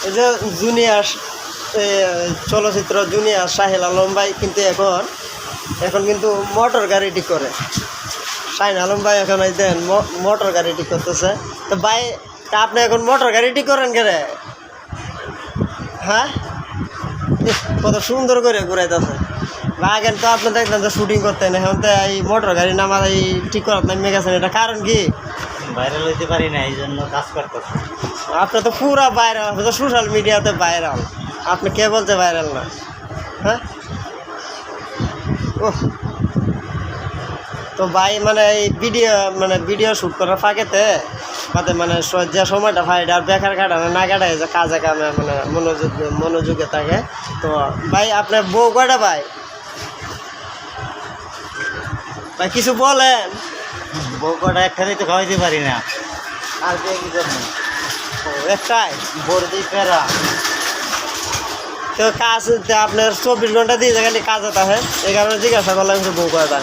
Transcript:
এই যে জুনিয়র চলচ্চিত্র জুনিয়র শাহিল আলম ভাই কিন্তু এখন কিন্তু মোটর গাড়ি ঠিক করে। শাহিন আলম ভাই এখন এই দেন মোটর গাড়ি ঠিক করতেছে। তো ভাই তা আপনি এখন মোটর গাড়ি ঠিক করেন কে রে? হ্যাঁ, কত সুন্দর করে ঘুরাইতেছে। বা আগে তো আপনি দেখলেন যে শুটিং করতেন, এখন তো এই মোটর গাড়ি নামার এই ঠিক করার নামে গেছেন, এটা কারণ কি? ভাইরাল হইতে পারি না, এই জন্য কাজ করতেছে। আপনি তো পুরা ভাইরাল, আপনি তো সোশ্যাল মিডিয়াতে ভাইরাল, আপনি কে বলছে ভাইরাল না? হ্যাঁ, ও তো ভাই মানে এই ভিডিও শ্যুট করার ফাঁকেতে মানে যে সময়টা ভাই আর বেকার কাটানো না কাটায় যে কাজে কামে মানে মনোযোগে থাকে। তো ভাই আপনার বউ কয়টা ভাই? ভাই কিছু বলেন। বউ কটা একটাই তো খাওয়াইতে পারি না, আর কি করবেন? একটাই বর্দি ফেরা। তো কাজ আপনার 24 ঘন্টা দিয়ে খালি কাজে থাকে, এই কারণে জিজ্ঞাসা করলাম বউ কয়টা।